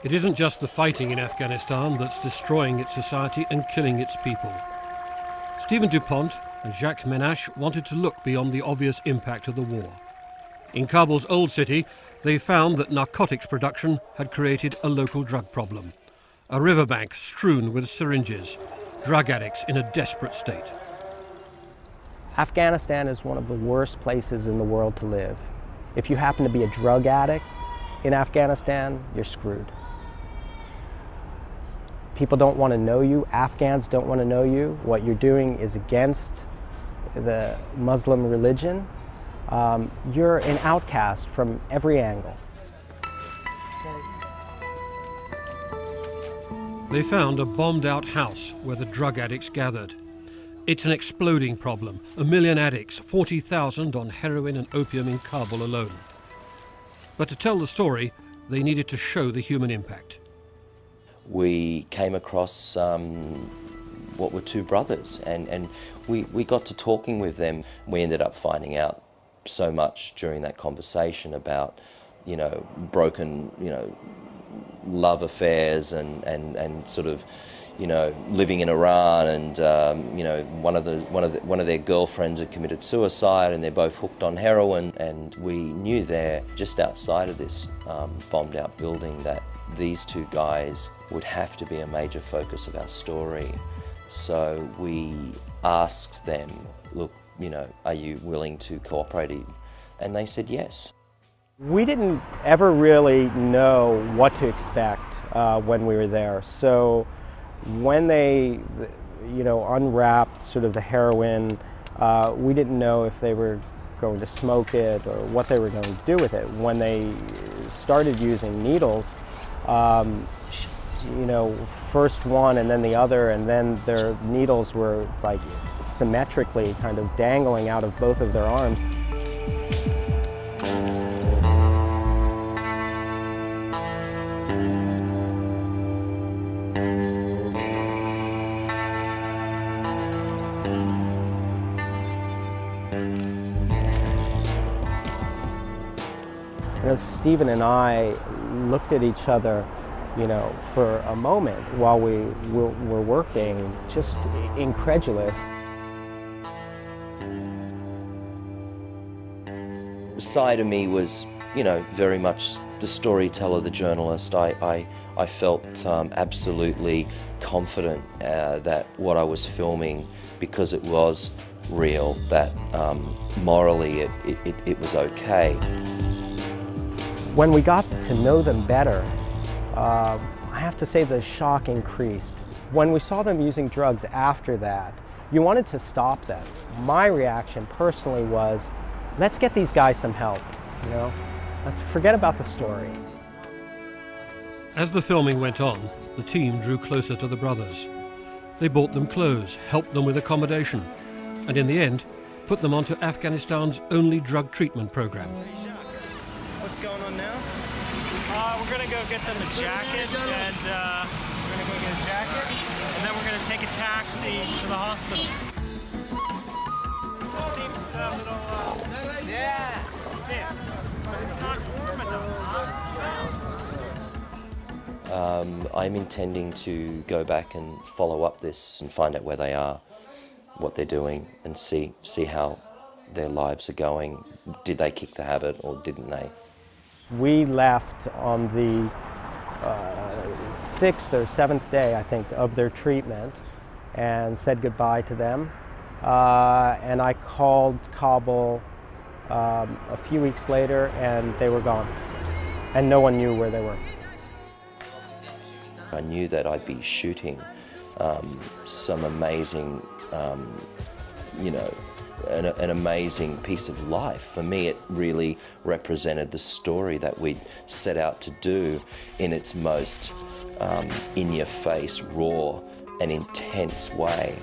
It isn't just the fighting in Afghanistan that's destroying its society and killing its people. Stephen Dupont and Jacques Menache wanted to look beyond the obvious impact of the war. In Kabul's old city, they found that narcotics production had created a local drug problem. A riverbank strewn with syringes, drug addicts in a desperate state. Afghanistan is one of the worst places in the world to live. If you happen to be a drug addict in Afghanistan, you're screwed. People don't want to know you. Afghans don't want to know you. What you're doing is against the Muslim religion. You're an outcast from every angle. They found a bombed-out house where the drug addicts gathered. It's an exploding problem. 1 million addicts, 40,000 on heroin and opium in Kabul alone. But to tell the story, they needed to show the human impact. We came across what were two brothers, and we got to talking with them. We ended up finding out so much during that conversation about, broken, love affairs and sort of, living in Iran, and one of their girlfriends had committed suicide, and they're both hooked on heroin. And we knew there, just outside of this bombed out building, that these two guys would have to be a major focus of our story. So we asked them, look, are you willing to cooperate? And they said yes. We didn't ever really know what to expect when we were there. So when they, unwrapped sort of the heroin, we didn't know if they were going to smoke it or what they were going to do with it. When they started using needles, first one and then the other, and then their needles were like symmetrically kind of dangling out of both of their arms. Stephen and I looked at each other, for a moment while we were working, just incredulous. Side of me was, very much the storyteller, the journalist. I felt absolutely confident that what I was filming, because it was real, that morally it was okay. When we got to know them better, I have to say the shock increased. When we saw them using drugs after that, you wanted to stop them. My reaction personally was, let's get these guys some help, Let's forget about the story. As the filming went on, the team drew closer to the brothers. They bought them clothes, helped them with accommodation, and in the end, put them onto Afghanistan's only drug treatment program. What's going on now? We're going to go get them a jacket, and then we're going to take a taxi to the hospital. It seems a little, yeah, but it's not warm enough. I'm intending to go back and follow up this and find out where they are, what they're doing, and see how their lives are going. Did they kick the habit or didn't they? We left on the 6th or 7th day, I think, of their treatment and said goodbye to them. And I called Kabul a few weeks later, and they were gone. And no one knew where they were. I knew that I'd be shooting some amazing, an amazing piece of life. For me, it really represented the story that we'd set out to do in its most in-your-face, raw and intense way.